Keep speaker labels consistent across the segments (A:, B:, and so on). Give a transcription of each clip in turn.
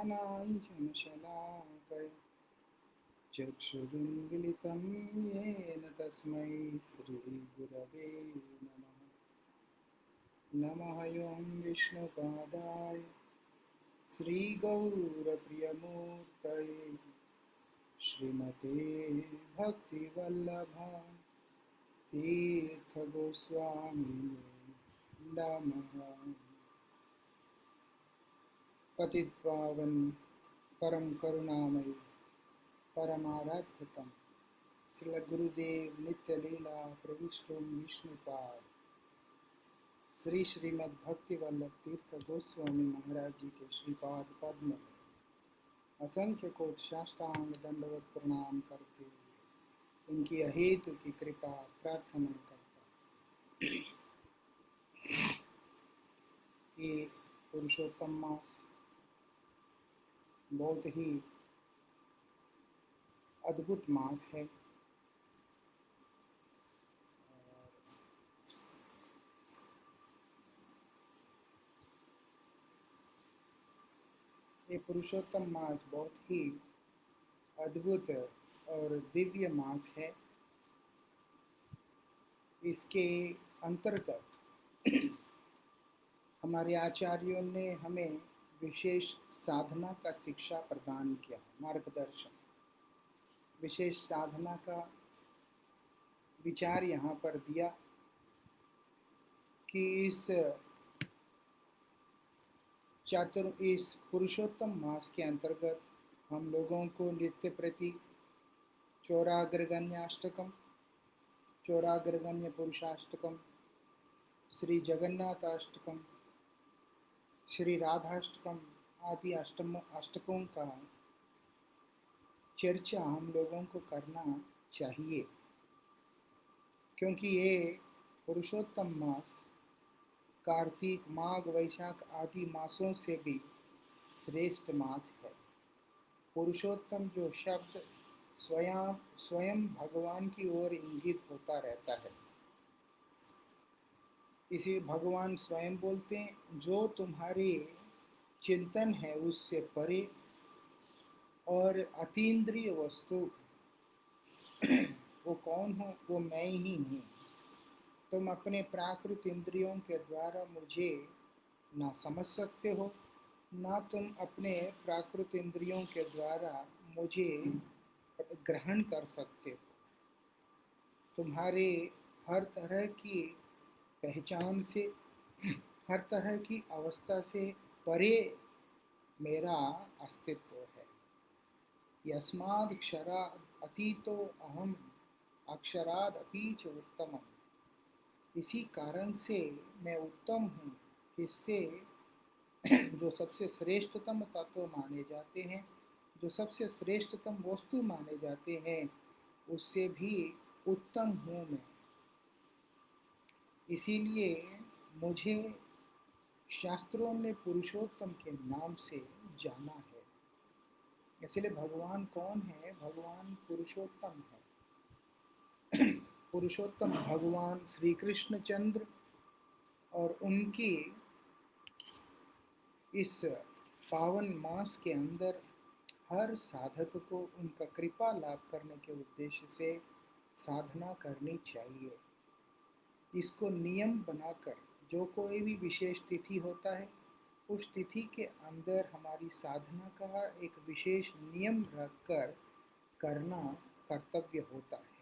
A: ज्ञानाञ्जनशलाकया चक्षुरुन्मिलितं येन तस्मै श्रीगुरवे नमः। नमः ॐ विष्णुपादाय श्रीगौरप्रियमूर्तये श्रीमते भक्तिवल्लभा तीर्थगोस्वामिने नमः। पतितपावन परम करुणामय परमाराध्यतम श्री गुरुदेव नित्य लीला प्रविष्टो विष्णुपाद श्री श्रीमद् भक्ति वल्लभ तीर्थ गोस्वामी महाराज जी के श्रीपाद पद्म में असंख्य कोट साष्टांग दंडवत प्रणाम करते हुए उनकी अहेतु की कृपा प्रार्थना करता। ये पुरुषोत्तम मास बहुत ही अद्भुत मास है। ये पुरुषोत्तम मास बहुत ही अद्भुत और दिव्य मास है। इसके अंतर्गत हमारे आचार्यों ने हमें विशेष साधना का शिक्षा प्रदान किया, मार्गदर्शन, विशेष साधना का विचार यहाँ पर दिया कि इस पुरुषोत्तम मास के अंतर्गत हम लोगों को नित्य प्रति चौराग्रगण्याष्टकम, चौराग्रगण्य पुरुषाष्टकम, श्री जगन्नाथाष्टकम, श्री राधाष्टकम आदि अष्टकों का चर्चा हम लोगों को करना चाहिए, क्योंकि ये पुरुषोत्तम मास कार्तिक, माघ, वैशाख आदि मासों से भी श्रेष्ठ मास है। पुरुषोत्तम जो शब्द स्वयं भगवान की ओर इंगित होता रहता है। इसे भगवान स्वयं बोलते हैं, जो तुम्हारे चिंतन है उससे परे और अतीन्द्रिय वस्तु वो कौन हो? वो मैं ही हूँ। तुम अपने प्राकृत इंद्रियों के द्वारा मुझे ना समझ सकते हो, ना तुम अपने प्राकृत इंद्रियों के द्वारा मुझे ग्रहण कर सकते हो। तुम्हारे हर तरह की पहचान से, हर तरह की अवस्था से परे मेरा अस्तित्व है। यस्माद् क्षराद् अतीतो अहम अक्षराद् अपि च उत्तमम्। इसी कारण से मैं उत्तम हूँ, इससे जो सबसे श्रेष्ठतम तत्व माने जाते हैं, जो सबसे श्रेष्ठतम वस्तु माने जाते हैं, उससे भी उत्तम हूँ मैं। इसीलिए मुझे शास्त्रों ने पुरुषोत्तम के नाम से जाना है। इसलिए भगवान कौन है? भगवान पुरुषोत्तम है। पुरुषोत्तम भगवान श्री कृष्णचंद्र और उनकी इस पावन मास के अंदर हर साधक को उनका कृपा लाभ करने के उद्देश्य से साधना करनी चाहिए। इसको नियम बनाकर जो कोई भी विशेष तिथि होता है, उस तिथि के अंदर हमारी साधना का एक विशेष नियम रखकर करना कर्तव्य होता है।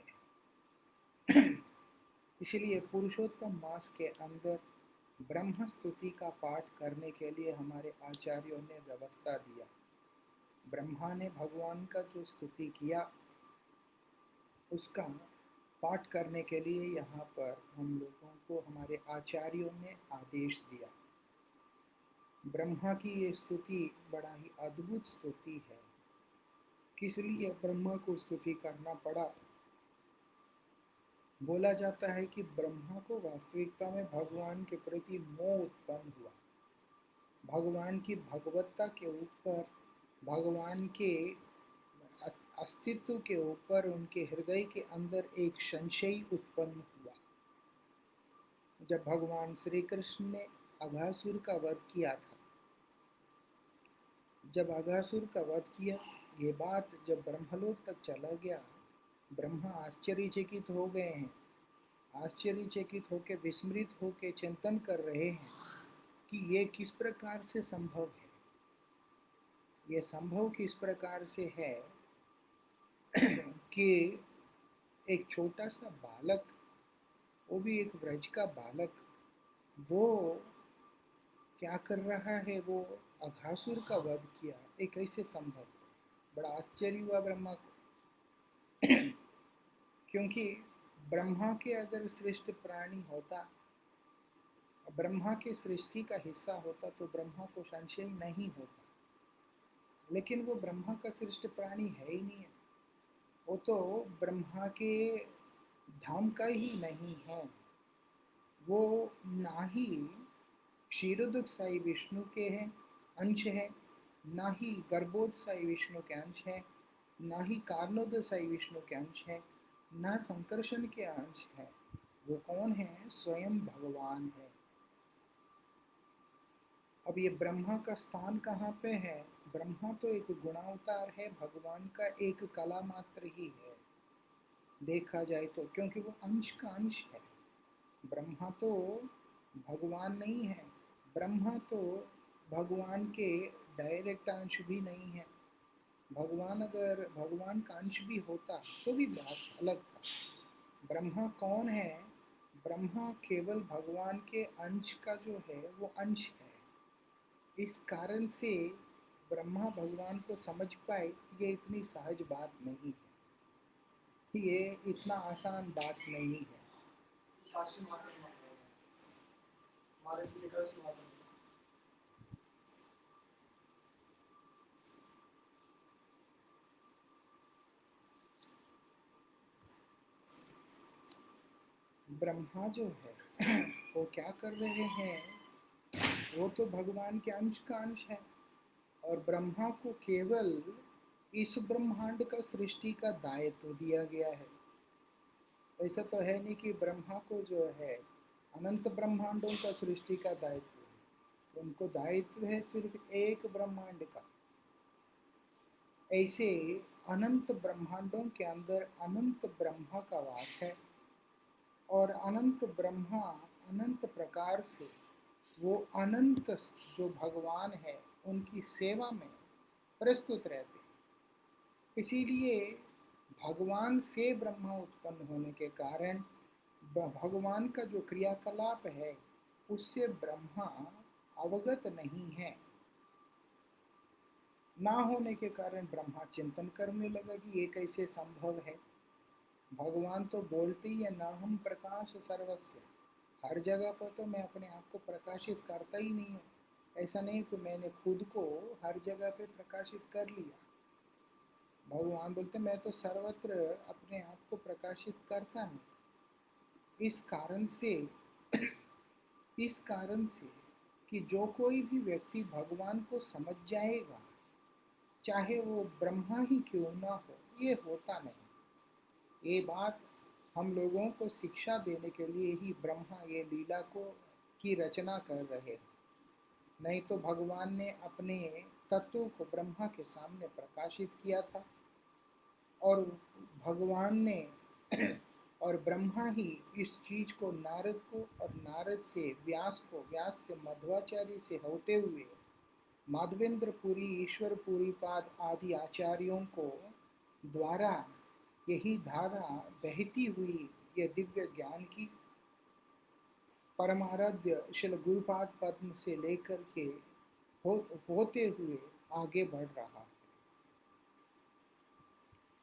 A: इसलिए पुरुषोत्तम मास के अंदर ब्रह्म स्तुति का पाठ करने के लिए हमारे आचार्यों ने व्यवस्था दिया। ब्रह्मा ने भगवान का जो स्तुति किया उसका पाठ करने के लिए यहाँ पर हम लोगों को हमारे आचार्यों ने आदेश दिया। ब्रह्मा की ये स्तुति बड़ा ही अद्भुत स्तुति है। किस लिए ब्रह्मा को स्तुति करना पड़ा? बोला जाता है कि ब्रह्मा को वास्तविकता में भगवान के प्रति मोह उत्पन्न हुआ। भगवान की भगवत्ता के ऊपर, भगवान के अस्तित्व के ऊपर उनके हृदय के अंदर एक संशय उत्पन्न हुआ। जब भगवान श्री कृष्ण ने अघासुर का वध किया था, जब अघासुर का वध किया, ये बात जब ब्रह्मलोक तक चला गया, ब्रह्मा आश्चर्यचकित हो गए हैं। आश्चर्यचकित होकर विस्मृत होकर चिंतन कर रहे हैं कि ये किस प्रकार से संभव है। ये संभव किस प्रकार से है कि एक छोटा सा बालक, वो भी एक ब्रज का बालक, वो क्या कर रहा है, वो अघासुर का वध किया। ये कैसे संभव है? बड़ा आश्चर्य हुआ ब्रह्मा को। क्योंकि ब्रह्मा के अगर श्रेष्ठ प्राणी होता, ब्रह्मा के सृष्टि का हिस्सा होता, तो ब्रह्मा को संशय नहीं होता। लेकिन वो ब्रह्मा का श्रेष्ठ प्राणी है ही नहीं है। वो तो ब्रह्मा के धाम का ही नहीं है। वो ना ही क्षीरोदक विष्णु के हैं अंश है, ना ही गर्भोदक विष्णु के अंश है, ना ही कारणोदक विष्णु के अंश है, ना संकर्षण के अंश है। वो कौन है? स्वयं भगवान है। अब ये ब्रह्मा का स्थान कहाँ पे है? ब्रह्मा तो एक गुणावतार है, भगवान का एक कला मात्र ही है देखा जाए तो, क्योंकि वो अंश का अंश है। ब्रह्मा तो भगवान नहीं है। ब्रह्मा तो भगवान के डायरेक्ट अंश भी नहीं है। भगवान अगर भगवान का अंश भी होता तो भी बात अलग था। ब्रह्मा कौन है? ब्रह्मा केवल भगवान के अंश का जो है वो अंश है। इस कारण से ब्रह्मा भगवान को समझ पाए, ये इतनी सहज बात नहीं है, ये इतना आसान बात नहीं है। ब्रह्मा जो है वो क्या कर रहे हैं? वो तो भगवान के अंश का अंश है, और ब्रह्मा को केवल इस ब्रह्मांड का सृष्टि का दायित्व दिया गया है। ऐसा तो है नहीं कि ब्रह्मा को जो है अनंत ब्रह्मांडों का सृष्टि का दायित्व है। उनको दायित्व है सिर्फ एक ब्रह्मांड का। ऐसे अनंत ब्रह्मांडों के अंदर अनंत ब्रह्मा का वास है, और अनंत ब्रह्मा अनंत प्रकार से वो अनंत जो भगवान है उनकी सेवा में प्रस्तुत रहते हैं। इसीलिए भगवान से ब्रह्मा उत्पन्न होने के कारण भगवान का जो क्रियाकलाप है उससे ब्रह्मा अवगत नहीं है। ना होने के कारण ब्रह्मा चिंतन करने लगा कि ये कैसे संभव है। भगवान तो बोलते ही है, ना हम प्रकाश सर्वस्य। हर जगह पर तो मैं अपने आप को प्रकाशित करता ही नहीं हूँ। ऐसा नहीं कि मैंने खुद को हर जगह पे प्रकाशित कर लिया। भगवान बोलते मैं तो सर्वत्र अपने आप को प्रकाशित करता हूँ। इस कारण से इस कारण से कि जो कोई भी व्यक्ति भगवान को समझ जाएगा, चाहे वो ब्रह्मा ही क्यों ना हो, ये होता नहीं। ये बात हम लोगों को शिक्षा देने के लिए ही ब्रह्मा ये लीला को की रचना कर रहे हैं। नहीं तो भगवान ने अपने तत्व को ब्रह्मा के सामने प्रकाशित किया था, और भगवान ने और ब्रह्मा ही इस चीज को नारद को, और नारद से व्यास को, व्यास से मध्वाचार्य से होते हुए माधवेंद्र पुरी, ईश्वर पुरी पाद आदि आचार्यों को द्वारा यही धारा बहती हुई, यह दिव्य ज्ञान की परमाराध्य श्रील गुरुपाद पद्म से लेकर के होते हुए आगे बढ़ रहा है।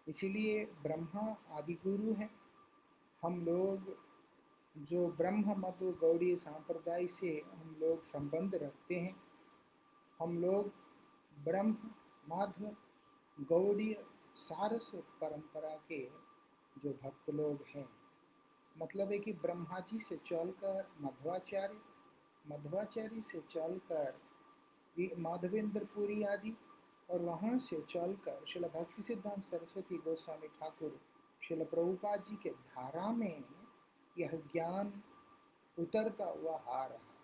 A: इसीलिए ब्रह्मा आदि गुरु हैं। हम लोग जो ब्रह्म मत गौड़ीय संप्रदाय से हम लोग संबंध रखते हैं, हम लोग ब्रह्म माधव गौड़ीय सारस्वत परंपरा के जो भक्त लोग हैं, मतलब है कि ब्रह्मा जी से चलकर मध्वाचार्य, मध्वाचार्य से चलकर माधवेंद्र पुरी आदि, और वहाँ से चलकर श्रील भक्ति सिद्धांत सरस्वती गोस्वामी ठाकुर, श्रील प्रभुपाद जी के धारा में यह ज्ञान उतरता हुआ आ रहा है।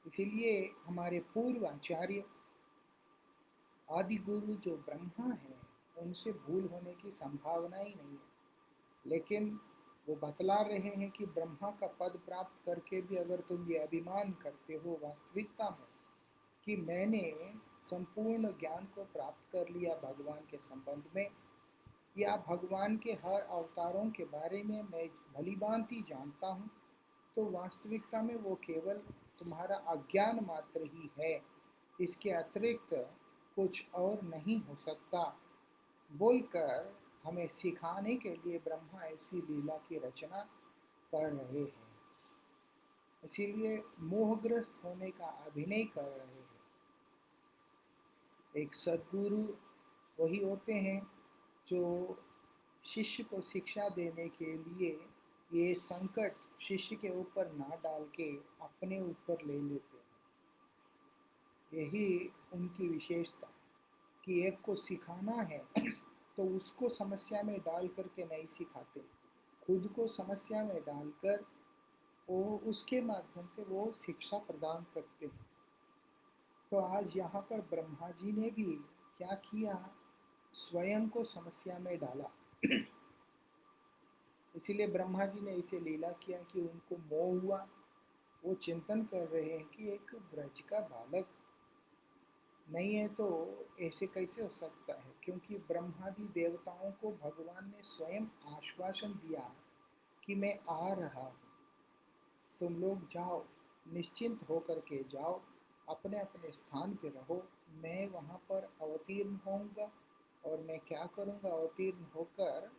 A: इसीलिए हमारे पूर्व आचार्य आदि गुरु जो ब्रह्मा है उनसे भूल होने की संभावना ही नहीं है। लेकिन वो बतला रहे हैं कि ब्रह्मा का पद प्राप्त करके भी अगर तुम ये अभिमान करते हो वास्तविकता में कि मैंने संपूर्ण ज्ञान को प्राप्त कर लिया भगवान के संबंध में, या भगवान के हर अवतारों के बारे में मैं भली भांति जानता हूँ, तो वास्तविकता में वो केवल तुम्हारा अज्ञान मात्र ही है, इसके अतिरिक्त कुछ और नहीं हो सकता बोलकर हमें सिखाने के लिए ब्रह्मा ऐसी लीला की रचना कर रहे हैं। इसीलिए मोहग्रस्त होने का अभिनय कर रहे हैं। एक सद्गुरु वही होते हैं जो शिष्य को शिक्षा देने के लिए ये संकट शिष्य के ऊपर ना डाल के अपने ऊपर ले लेते हैं। यही उनकी विशेषता कि एक को सिखाना है तो उसको समस्या में डाल करके नहीं सिखाते, खुद को समस्या में डालकर वो उसके माध्यम से वो शिक्षा प्रदान करते हैं। तो आज यहाँ पर ब्रह्मा जी ने भी क्या किया, स्वयं को समस्या में डाला। इसीलिए ब्रह्मा जी ने इसे लीला किया कि उनको मोह हुआ। वो चिंतन कर रहे हैं कि एक ब्रज का बालक नहीं है तो ऐसे कैसे हो सकता है, क्योंकि ब्रह्मादि देवताओं को भगवान ने स्वयं आश्वासन दिया कि मैं आ रहा हूँ, तुम लोग जाओ, निश्चिंत होकर के जाओ, अपने अपने स्थान पे रहो, मैं वहाँ पर अवतीर्ण होऊंगा और मैं क्या करूँगा, अवतीर्ण होकर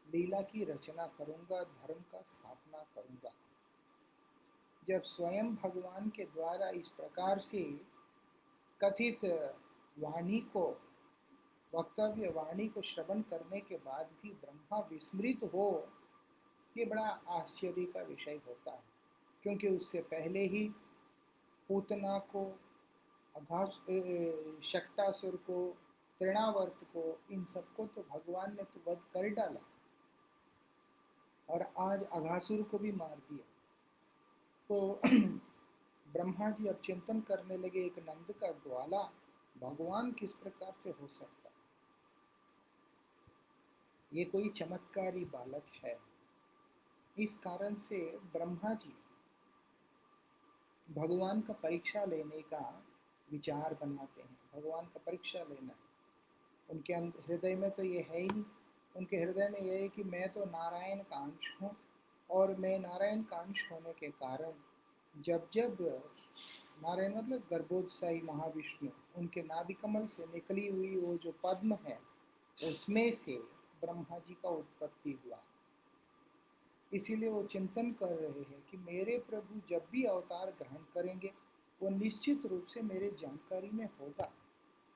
A: लीला की रचना करूँगा, धर्म का स्थापना करूँगा। जब स्वयं भगवान के द्वारा इस प्रकार से कथित वाणी को, वक्तव्य वाणी को श्रवण करने के बाद भी ब्रह्मा विस्मृत हो, ये बड़ा आश्चर्य का विषय होता है। क्योंकि उससे पहले ही पूतना को, अघास शक्तासुर को, तृणावर्त को, इन सबको तो भगवान ने तो वध कर डाला और आज अघासुर को भी मार दिया। तो ब्रह्मा जी अब चिंतन करने लगे, एक नंद का ग्वाला भगवान किस प्रकार से हो सकता, ये कोई चमत्कारी बालक है। इस कारण से ब्रह्मा जी भगवान का परीक्षा लेने का विचार बनाते हैं। भगवान का परीक्षा लेना है उनके हृदय में तो ये है ही नहीं। उनके हृदय में यह है कि मैं तो नारायण का अंश हूँ, और मैं नारायण का अंश होने के कारण जब जब नारायण मतलब गर्भोत्साही महाविष्णु, उनके नाभि कमल से निकली हुई वो जो पद्म है उसमें से ब्रह्मा जी का उत्पत्ति हुआ। इसीलिए वो चिंतन कर रहे हैं कि मेरे प्रभु जब भी अवतार ग्रहण करेंगे वो निश्चित रूप से मेरे जानकारी में होगा।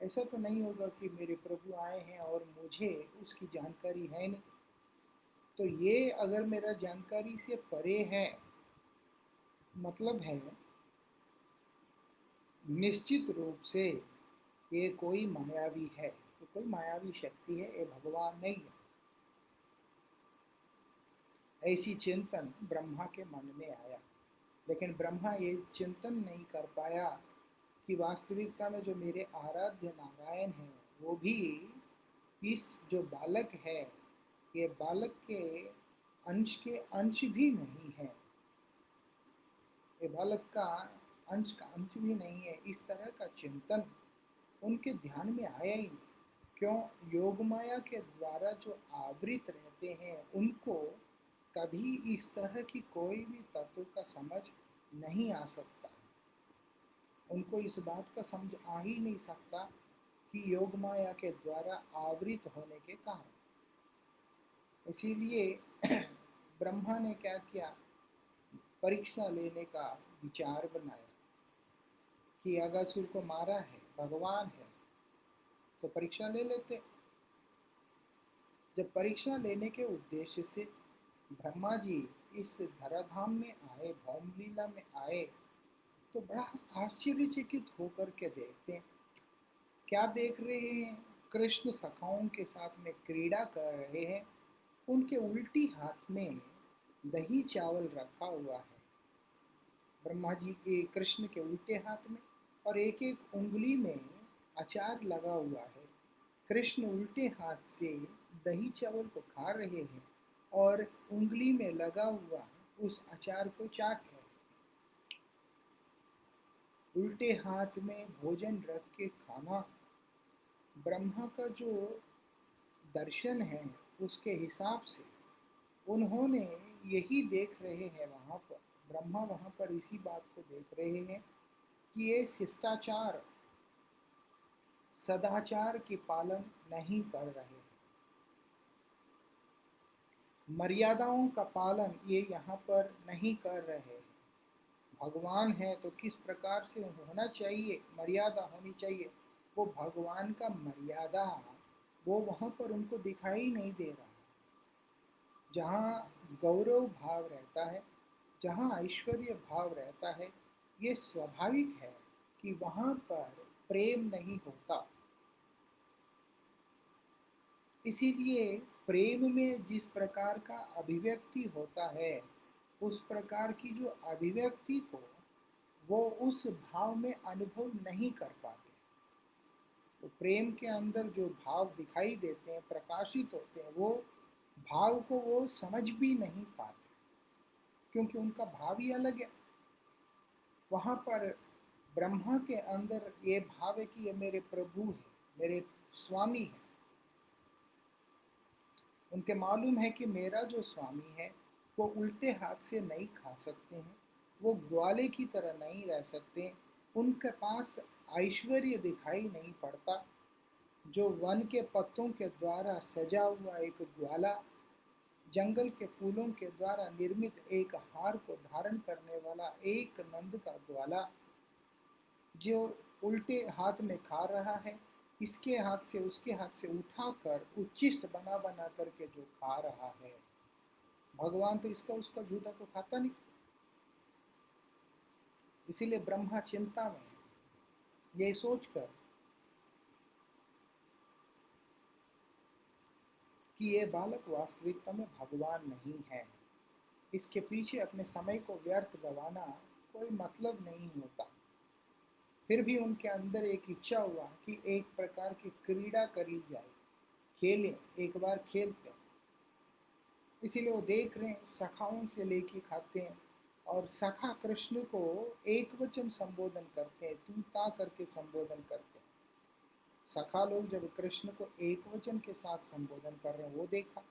A: ऐसा तो नहीं होगा कि मेरे प्रभु आए हैं और मुझे उसकी जानकारी है नहीं। तो ये अगर मेरा जानकारी से परे है, मतलब है निश्चित रूप से ये कोई मायावी है, ये कोई मायावी शक्ति है, ये भगवान नहीं है। ऐसी चिंतन ब्रह्मा के मन में आया, लेकिन ब्रह्मा ये चिंतन नहीं कर पाया कि वास्तविकता में जो मेरे आराध्य नारायण हैं वो भी इस जो बालक है, ये बालक के अंश भी नहीं है, ये बालक का अंश भी नहीं है। इस तरह का चिंतन उनके ध्यान में आया ही नहीं। क्यों? योग माया के द्वारा जो आवृत रहते हैं उनको कभी इस तरह की कोई भी तत्व का समझ नहीं आ सकता। उनको इस बात का समझ आ ही नहीं सकता कि योग माया के द्वारा आवृत होने के कारण। इसीलिए ब्रह्मा ने क्या किया, परीक्षा लेने का विचार बनाया कि अगासुर को मारा है, भगवान है, तो परीक्षा ले लेते। जब परीक्षा लेने के उद्देश्य से ब्रह्मा जी इस धराधाम में आए, भौम लीला में आए, तो बड़ा आश्चर्यचकित होकर के देखते हैं। क्या देख रहे हैं? कृष्ण सखाओं के साथ में क्रीड़ा कर रहे हैं, उनके उल्टी हाथ में दही चावल रखा हुआ है, ब्रह्मा जी के कृष्ण के उल्टे हाथ में, और एक एक उंगली में अचार लगा हुआ है, कृष्ण उल्टे हाथ से दही चावल को खा रहे हैं और उंगली में लगा हुआ उस अचार को चाट रहे हैं। उल्टे हाथ में भोजन रख के खाना ब्रह्मा का जो दर्शन है उसके हिसाब से उन्होंने यही देख रहे हैं वहाँ पर, ब्रह्मा वहाँ पर इसी बात को देख रहे हैं कि ये शिष्टाचार सदाचार के पालन नहीं कर रहे, मर्यादाओं का पालन ये यहाँ पर नहीं कर रहे। भगवान है तो किस प्रकार से होना चाहिए, मर्यादा होनी चाहिए, वो भगवान का मर्यादा वो वहाँ पर उनको दिखाई नहीं दे रहा। जहाँ गौरव भाव रहता है, जहाँ ऐश्वर्य भाव रहता है, ये स्वाभाविक है कि वहाँ पर प्रेम नहीं होता। इसीलिए प्रेम में जिस प्रकार का अभिव्यक्ति होता है उस प्रकार की जो अभिव्यक्ति को वो उस भाव में अनुभव नहीं कर पाते। तो प्रेम के अंदर जो भाव दिखाई देते हैं, प्रकाशित होते हैं, वो भाव को वो समझ भी नहीं पाते क्योंकि उनका भाव ही अलग है। वहाँ पर ब्रह्मा के अंदर ये भाव है कि ये मेरे प्रभु है, मेरे स्वामी है। उनके मालूम है कि मेरा जो स्वामी है वो उल्टे हाथ से नहीं खा सकते हैं, वो ग्वाले की तरह नहीं रह सकते, उनके पास ऐश्वर्य दिखाई नहीं पड़ता। जो वन के पत्तों के द्वारा सजा हुआ एक ग्वाला, जंगल के फूलों के द्वारा निर्मित एक हार को धारण करने वाला एक नंद का ग्वाला जो उल्टे हाथ में खा रहा है, इसके हाथ से उसके हाथ से उठाकर उच्छिष्ट बना बना करके जो खा रहा है, भगवान तो इसका उसका झूठा तो खाता नहीं। इसीलिए ब्रह्मा चिंता में ये सोचकर कि ये बालक वास्तविकता में भगवान नहीं है, इसके पीछे अपने समय को व्यर्थ गंवाना कोई मतलब नहीं होता। फिर भी उनके अंदर एक इच्छा हुआ कि एक प्रकार की क्रीड़ा करी जाए, खेलें, एक बार खेलते हैं। इसीलिए वो देख रहे हैं सखाओं से लेके खाते हैं और सखा कृष्ण को एक वचन संबोधन करते हैं, तू ता करके संबोधन करते हैं। सखा लोग जब कृष्ण को एक वचन के साथ संबोधन कर रहे हैं वो देखा।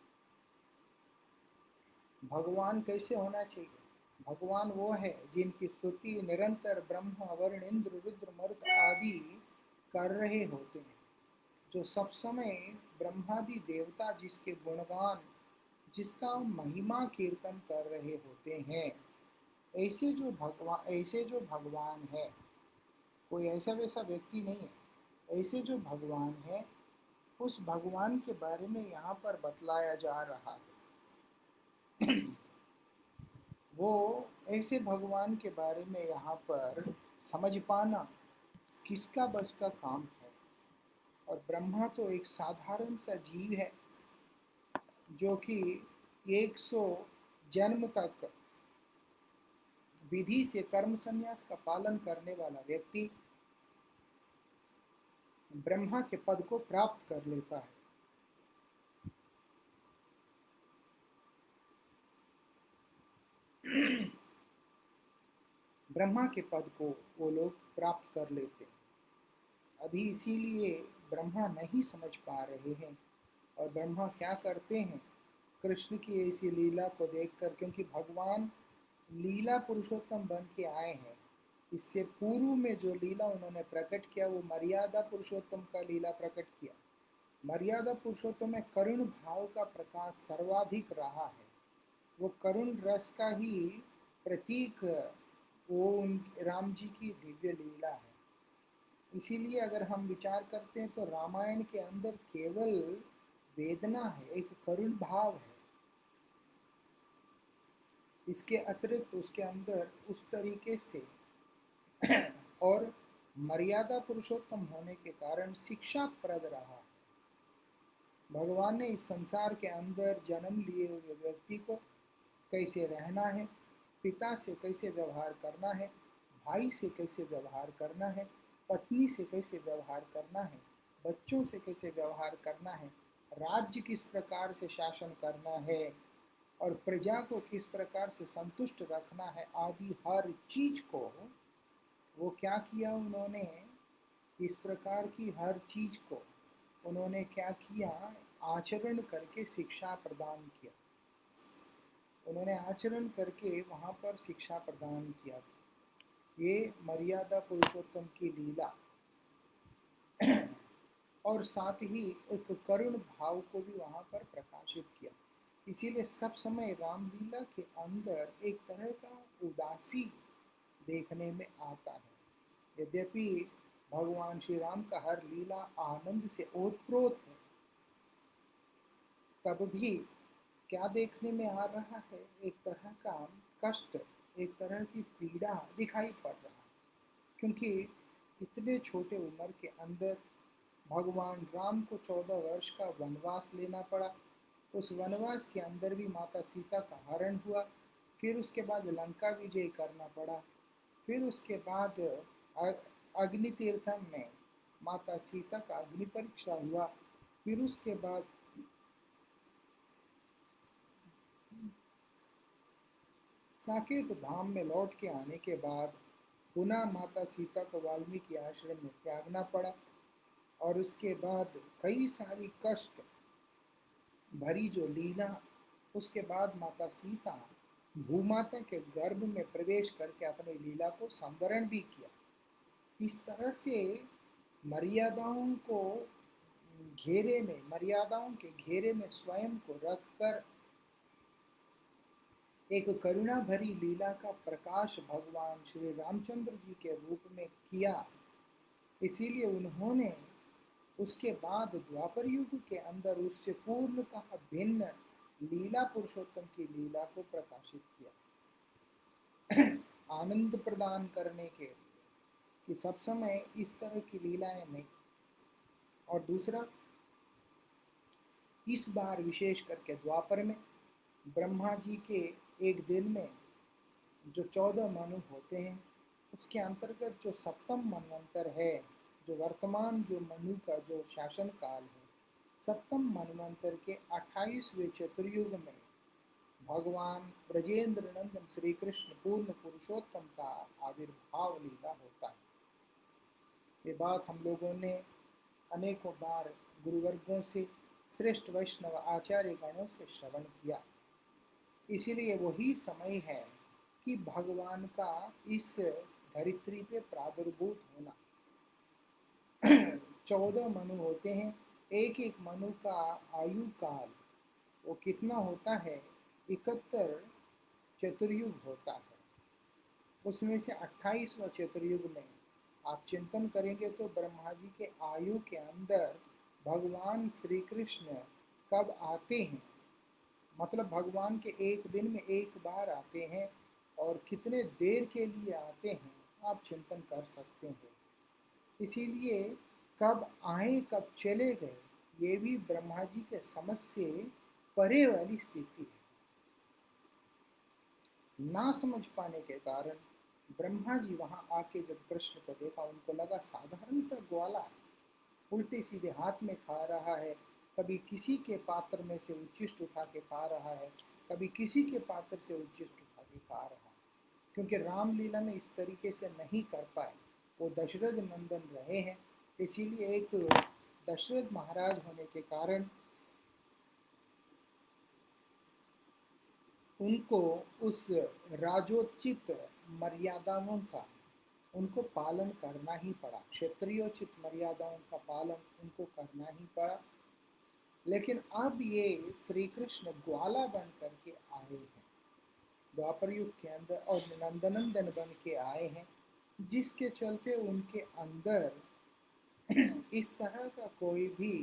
A: भगवान कैसे होना चाहिए, भगवान वो है जिनकी स्तुति निरंतर ब्रह्मा वरुण इंद्र रुद्र मरुत आदि कर रहे होते हैं, जो सब समय ब्रह्मादि देवता जिसके गुणगान जिसका महिमा कीर्तन कर रहे होते हैं। ऐसे जो भगवान है, कोई ऐसा वैसा व्यक्ति नहीं है, ऐसे जो भगवान है उस भगवान के बारे में यहाँ पर बतलाया जा रहा है। वो ऐसे भगवान के बारे में यहाँ पर समझ पाना किसका बस का काम है। और ब्रह्मा तो एक साधारण सा जीव है जो कि 100 जन्म तक विधि से कर्म संन्यास का पालन करने वाला व्यक्ति ब्रह्मा के पद को प्राप्त कर लेता है। ब्रह्मा के पद को वो लोग प्राप्त कर लेते हैं। अभी इसीलिए ब्रह्मा नहीं समझ पा रहे हैं। और ब्रह्मा क्या करते हैं, कृष्ण की ऐसी लीला को देखकर, क्योंकि भगवान लीला पुरुषोत्तम बन के आए हैं, इससे पूर्व में जो लीला उन्होंने प्रकट किया वो मर्यादा पुरुषोत्तम का लीला प्रकट किया। मर्यादा पुरुषोत्तम में करुण भाव का प्रकाश सर्वाधिक रहा है, वो करुण रस का ही प्रतीक वो उन राम जी की दिव्य लीला है। इसीलिए अगर हम विचार करते हैं तो रामायण के अंदर केवल वेदना है, एक करुण भाव है, इसके अतिरिक्त उसके अंदर उस तरीके से और मर्यादा पुरुषोत्तम होने के कारण शिक्षा प्रद रहा। भगवान ने इस संसार के अंदर जन्म लिए हुए व्यक्ति को कैसे रहना है, पिता से कैसे व्यवहार करना है, भाई से कैसे व्यवहार करना है, पत्नी से कैसे व्यवहार करना है, बच्चों से कैसे व्यवहार करना है, राज्य किस प्रकार से शासन करना है और प्रजा को किस प्रकार से संतुष्ट रखना है, आदि हर चीज को वो क्या किया उन्होंने, इस प्रकार की हर चीज को उन्होंने क्या किया, आचरण करके शिक्षा प्रदान किया। उन्होंने आचरण करके वहां पर शिक्षा प्रदान किया था। ये मर्यादा पुरुषोत्तम की लीला और साथ ही एक करुण भाव को भी वहां पर प्रकाशित किया। इसीलिए सब समय रामलीला के अंदर एक तरह का उदासी देखने में आता है। यद्यपि भगवान श्री राम का हर लीला आनंद से ओतप्रोत है, तब भी क्या देखने में आ रहा है, एक तरह का कष्ट, एक तरह की पीड़ा दिखाई पड़ रहा है। क्योंकि इतने छोटे उम्र के अंदर भगवान राम को 14 वर्ष का वनवास लेना पड़ा। उस वनवास के अंदर भी माता सीता का हरण हुआ। फिर उसके बाद लंका विजय करना पड़ा। फिर उसके बाद अग्नि तीर्थम में माता सीता का अग्नि परीक्षा हुआ। फिर उसके बाद साकेत धाम में लौट के आने के बाद पुनः माता सीता को वाल्मीकि आश्रम में त्यागना पड़ा। और उसके बाद कई सारी कष्ट भरी जो लीला, उसके बाद माता सीता भूमाता के गर्भ में प्रवेश करके अपनी लीला को संवरण भी किया। इस तरह से मर्यादाओं को घेरे में, मर्यादाओं के घेरे में स्वयं को रखकर एक करुणा भरी लीला का प्रकाश भगवान श्री रामचंद्र जी के रूप में किया। इसीलिए उन्होंने उसके बाद द्वापर युग के अंदर उससे पूर्णतः भिन्न लीला पुरुषोत्तम की लीला को प्रकाशित किया आनंद प्रदान करने के लिए, कि सब समय इस तरह की लीलाएं नहीं। और दूसरा, इस बार विशेष करके द्वापर में ब्रह्मा जी के एक दिन में जो 14 मनु होते हैं, उसके अंतर्गत जो सप्तम मनवंतर है, जो वर्तमान जो मनु का जो शासन काल है, सप्तम मनवंतर के 28वें चतुर्युग में भगवान ब्रजेंद्र नंदन श्री कृष्ण पूर्ण पुरुषोत्तम का आविर्भाव लीला होता है। ये बात हम लोगों ने अनेकों बार गुरुवर्गों से, श्रेष्ठ वैष्णव आचार्य गणों से श्रवण किया। इसीलिए वही समय है कि भगवान का इस धरित्री पे प्रादुर्भूत होना। 14 मनु होते हैं। एक एक मनु का आयु काल वो कितना होता है, 71 चतुर्युग होता है। उसमें से 28वां चतुर्युग में आप चिंतन करेंगे तो ब्रह्मा जी के आयु के अंदर भगवान श्री कृष्ण कब आते हैं, मतलब भगवान के एक दिन में एक बार आते हैं और कितने देर के लिए आते हैं, आप चिंतन कर सकते हैं। इसीलिए कब आए कब चले गए, ये भी ब्रह्मा जी के समझ से परे वाली स्थिति है। ना समझ पाने के कारण ब्रह्मा जी वहां आके जब कृष्ण को देखा, उनको लगा साधारण सा ग्वाला है, उल्टे सीधे हाथ में खा रहा है, कभी किसी के पात्र में से उच्छिष्ट उठा के खा रहा है, कभी किसी के पात्र से उच्छिष्ट उठा के खा रहा है। क्योंकि रामलीला में इस तरीके से नहीं कर पाए, वो दशरथ नंदन रहे हैं। इसीलिए एक दशरथ महाराज होने के कारण उनको उस राजोचित मर्यादाओं का उनको पालन करना ही पड़ा, क्षत्रियोचित मर्यादाओं का पालन उनको करना ही पड़ा। लेकिन अब ये श्री कृष्ण ग्वाला बन करके आए हैं द्वापर युग के अंदर और नंदनंदन बन के आए हैं, जिसके चलते उनके अंदर इस तरह का कोई भी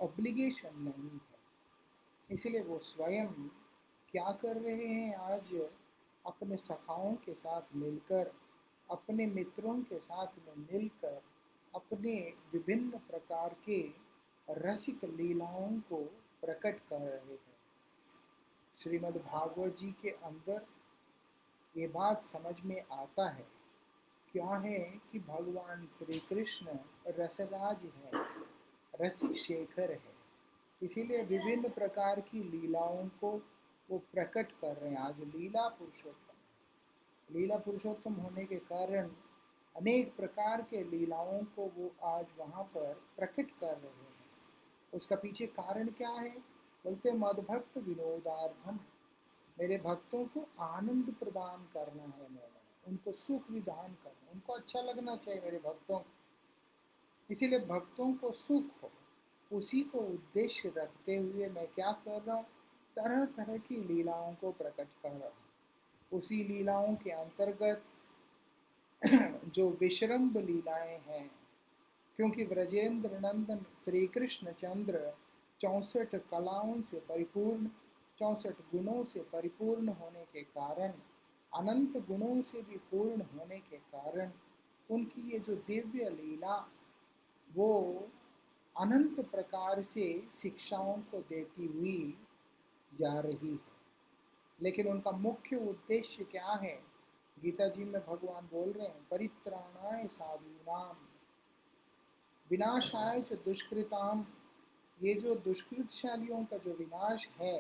A: ऑब्लिगेशन नहीं है। इसलिए वो स्वयं क्या कर रहे हैं, आज अपने सखाओं के साथ मिलकर, अपने मित्रों के साथ में मिलकर अपने विभिन्न प्रकार के रसिक लीलाओं को प्रकट कर रहे हैं। श्रीमद् भागवत जी के अंदर ये बात समझ में आता है क्या है कि भगवान श्री कृष्ण रसराज है, रसिक शेखर है, इसीलिए विभिन्न प्रकार की लीलाओं को वो प्रकट कर रहे हैं। आज लीला पुरुषोत्तम, लीला पुरुषोत्तम होने के कारण अनेक प्रकार के लीलाओं को वो आज वहाँ पर प्रकट कर रहे हैं। उसका पीछे कारण क्या है? बोलते मदभक्त विनोदार्थम, मेरे भक्तों को आनंद प्रदान करना है, मैंने उनको सुख विधान करना, उनको अच्छा लगना चाहिए मेरे भक्तों को। इसीलिए भक्तों को सुख हो, उसी को उद्देश्य रखते हुए मैं क्या कर रहा हूँ? तरह तरह की लीलाओं को प्रकट कर रहा हूँ। उसी लीलाओं के अंतर्गत जो विश्रम्भ लीलाएं हैं, क्योंकि ब्रजेंद्र नंदन श्री कृष्ण चंद्र 64 कलाओं से परिपूर्ण, 64 गुणों से परिपूर्ण होने के कारण, अनंत गुणों से भी पूर्ण होने के कारण, उनकी ये जो दिव्य लीला वो अनंत प्रकार से शिक्षाओं को देती हुई जा रही है। लेकिन उनका मुख्य उद्देश्य क्या है? गीता जी में भगवान बोल रहे हैं परित्राणाय साधूनाम विनाशाय च दुष्कृताम। ये जो दुष्कृतशालियों का जो विनाश है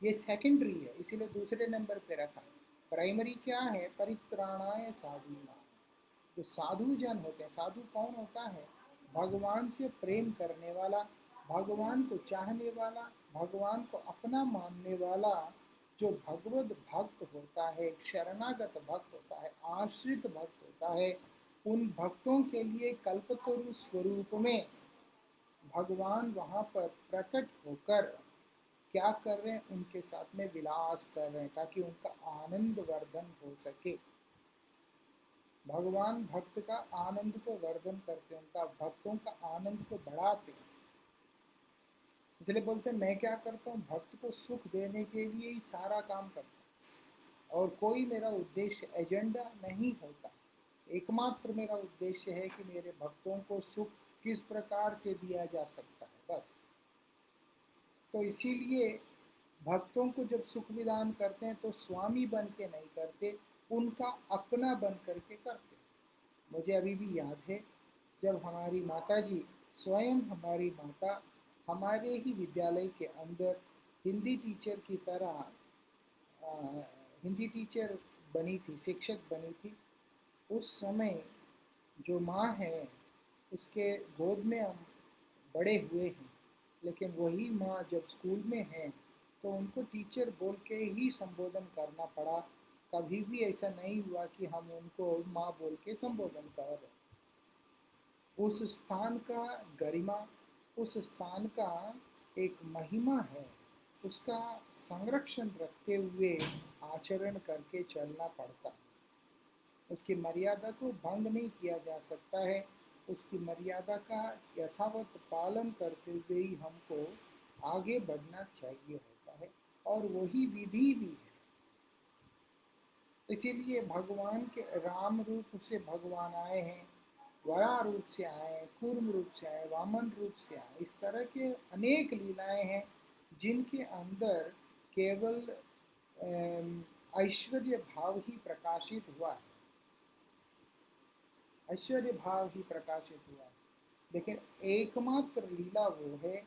A: ये सेकेंडरी है, इसीलिए दूसरे नंबर पे रखा। प्राइमरी क्या है? परित्राणाय साधूनाम। जो साधु जन होते हैं, साधु कौन होता है? भगवान से प्रेम करने वाला, भगवान को चाहने वाला, भगवान को अपना मानने वाला जो भगवत भक्त होता है, शरणागत भक्त होता है, आश्रित भक्त होता है, उन भक्तों के लिए कल्पतरु स्वरूप में भगवान वहाँ पर प्रकट होकर क्या कर रहे हैं? उनके साथ में विलास कर रहे हैं ताकि उनका आनंद वर्धन हो सके। भगवान भक्त का आनंद को वर्धन करते हैं, उनका भक्तों का आनंद को बढ़ाते हैं। इसलिए बोलते हैं मैं क्या करता हूँ? भक्त को सुख देने के लिए ही सारा काम करता हूँ, और कोई मेरा उद्देश्य एजेंडा नहीं होता। एकमात्र मेरा उद्देश्य है कि मेरे भक्तों को सुख किस प्रकार से दिया जा सकता है, बस। तो इसीलिए भक्तों को जब सुख विधान करते हैं तो स्वामी बन के नहीं करते, उनका अपना बन करके करते। मुझे अभी भी याद है जब हमारी माता जी, स्वयं हमारी माता हमारे ही विद्यालय के अंदर हिंदी टीचर की तरह हिंदी टीचर बनी थी, शिक्षक बनी थी। उस समय जो माँ है उसके गोद में हम बड़े हुए हैं, लेकिन वही माँ जब स्कूल में है तो उनको टीचर बोल के ही संबोधन करना पड़ा। कभी भी ऐसा नहीं हुआ कि हम उनको माँ बोल के संबोधन कर रहे। उस स्थान का गरिमा, उस स्थान का एक महिमा है, उसका संरक्षण रखते हुए आचरण करके चलना पड़ता है। उसकी मर्यादा को भंग नहीं किया जा सकता है, उसकी मर्यादा का यथावत पालन करते हुए ही हमको आगे बढ़ना चाहिए होता है, और वही विधि भी है। इसीलिए भगवान के राम रूप से भगवान आए हैं, वरा रूप से आए, कूर्म रूप से आए, वामन रूप से आए, इस तरह के अनेक लीलाएं हैं जिनके अंदर केवल ऐश्वर्य भाव ही प्रकाशित हुआ है, ऐश्वर्य भाव ही प्रकाशित हुआ है। लेकिन एकमात्र लीला वो है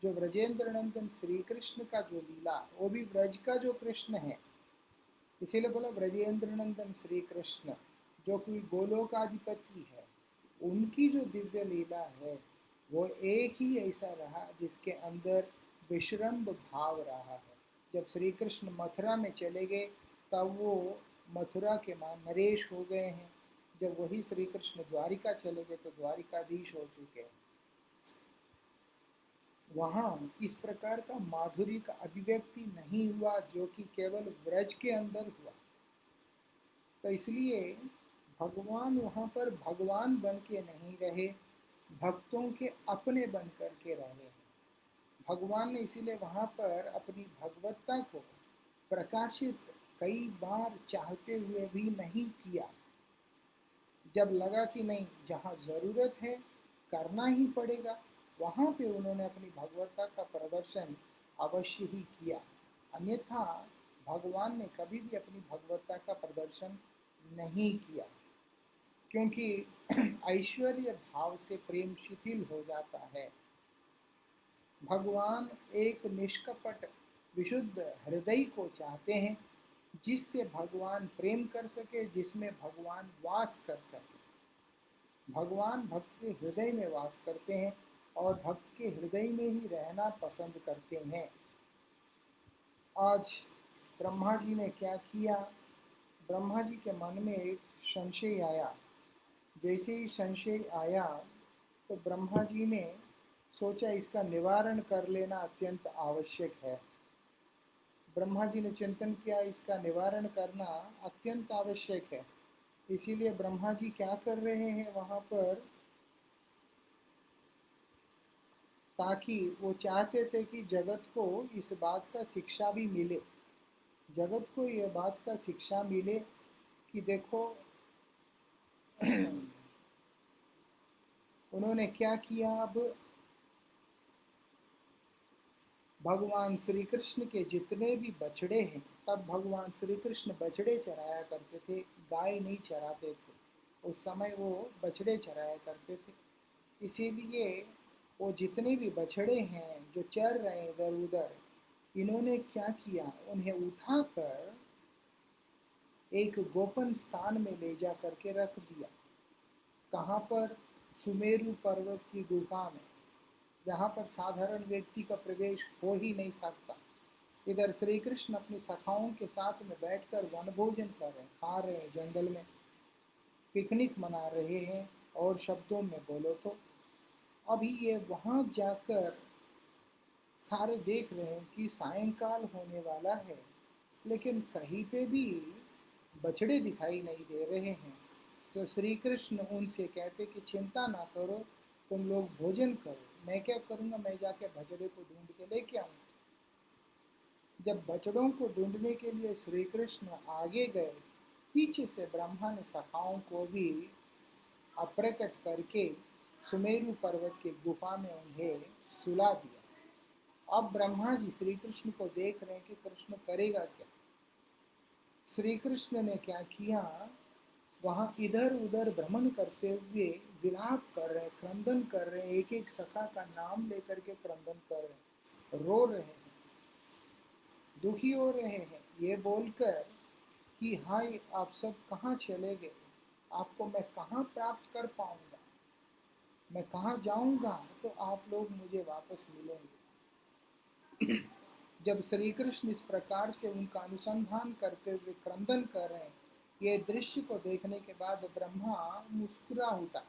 A: जो ब्रजेंद्र नंदन श्री कृष्ण का जो लीला, वो भी ब्रज का जो कृष्ण है, इसीलिए बोला ब्रजेंद्र नंदन श्री कृष्ण जो कोई गोलोकाधिपति है, उनकी जो दिव्य लीला है वो एक ही ऐसा रहा जिसके अंदर विश्रम्भ भाव रहा है। जब श्री कृष्ण मथुरा में चले गए तब वो मथुरा के मां नरेश हो गए हैं, जब वही श्री कृष्ण द्वारिका चले गए तो द्वारिकाधीश हो चुके हैं। वहाँ इस प्रकार का माधुर्य का अभिव्यक्ति नहीं हुआ जो कि केवल व्रज के अंदर हुआ। तो इसलिए भगवान वहाँ पर भगवान बन के नहीं रहे, भक्तों के अपने बन करके रहे। भगवान ने इसीलिए वहाँ पर अपनी भगवत्ता को प्रकाशित कई बार चाहते हुए भी नहीं किया। जब लगा कि नहीं, जहाँ ज़रूरत है करना ही पड़ेगा, वहाँ पे उन्होंने अपनी भगवत्ता का प्रदर्शन अवश्य ही किया। अन्यथा भगवान ने कभी भी अपनी भगवत्ता का प्रदर्शन नहीं किया। क्योंकि ऐश्वर्य भाव से प्रेम शिथिल हो जाता है। भगवान एक निष्कपट विशुद्ध हृदय को चाहते हैं, जिससे भगवान प्रेम कर सके, जिसमें भगवान वास कर सके। भगवान भक्त के हृदय में वास करते हैं और भक्त के हृदय में ही रहना पसंद करते हैं। आज ब्रह्मा जी ने क्या किया? ब्रह्मा जी के मन में एक संशय आया। जैसे ही संशय आया तो ब्रह्मा जी ने सोचा इसका निवारण कर लेना अत्यंत आवश्यक है। ब्रह्मा जी ने चिंतन किया, इसका निवारण करना अत्यंत आवश्यक है। इसीलिए ब्रह्मा जी क्या कर रहे हैं वहाँ पर, ताकि वो चाहते थे कि जगत को इस बात का शिक्षा भी मिले, जगत को यह बात का शिक्षा मिले कि देखो उन्होंने क्या किया। अब भगवान श्री कृष्ण के जितने भी बछड़े हैं, तब भगवान श्री कृष्ण बछड़े चराया करते थे, गाय नहीं चराते थे। उस समय वो बछड़े चराया करते थे। इसीलिए वो जितने भी बछड़े हैं जो चर रहे हैं इधर उधर, इन्होंने क्या किया, उन्हें उठाकर एक गोपन स्थान में ले जा करके रख दिया। कहाँ पर? सुमेरु पर्वत की गुफा में, जहाँ पर साधारण व्यक्ति का प्रवेश हो ही नहीं सकता। इधर श्री कृष्ण अपनी सखाओं के साथ में बैठकर वन भोजन कर रहे हैं, खा रहे हैं, जंगल में पिकनिक मना रहे हैं। और शब्दों में बोलो तो अभी ये वहाँ जाकर सारे देख रहे हैं कि सायंकाल होने वाला है, लेकिन कहीं पे भी बछड़े दिखाई नहीं दे रहे हैं। तो श्री कृष्ण उनसे कहते कि चिंता ना करो, तुम लोग भोजन करो, मैं क्या करूँगा, मैं जाके बछड़े को ढूंढ के लेके आऊँगा। जब बछड़ों को ढूंढने के लिए श्री कृष्ण आगे गए, पीछे से ब्रह्मा ने सखाओं को भी अप्रकट करके सुमेरु पर्वत की गुफा में उन्हें सुला दिया। अब ब्रह्मा जी श्री कृष्ण को देख रहे हैं कि कृष्ण करेगा क्या। श्री कृष्ण ने क्या किया, वहाँ इधर उधर भ्रमण करते हुए विलाप कर रहे हैं, क्रंदन कर रहे हैं, एक एक सखा का नाम लेकर के क्रंदन कर रहे हैं, रो रहे हैं, दुखी हो रहे हैं, ये बोलकर कि हाय आप सब कहाँ चले गए, आपको मैं कहाँ प्राप्त कर पाऊंगा, मैं कहाँ जाऊंगा तो आप लोग मुझे वापस मिलेंगे। जब श्री कृष्ण इस प्रकार से उनका अनुसंधान करते हुए क्रंदन कर रहे हैं, ये दृश्य को देखने के बाद ब्रह्मा मुस्कुरा उठा।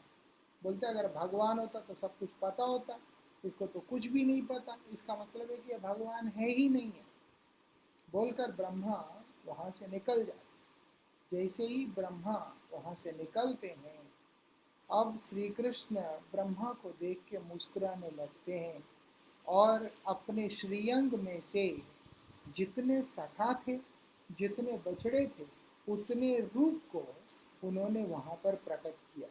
A: बोलते अगर भगवान होता तो सब कुछ पता होता, इसको तो कुछ भी नहीं पता, इसका मतलब है कि ये भगवान है ही नहीं है, बोलकर ब्रह्मा वहां से निकल जाते। जैसे ही ब्रह्मा वहां से निकलते हैं, अब श्री कृष्ण ब्रह्मा को देख के मुस्कुराने लगते हैं और अपने श्रीअंग में से जितने सखा थे, जितने बछड़े थे, उतने रूप को उन्होंने वहां पर प्रकट किया।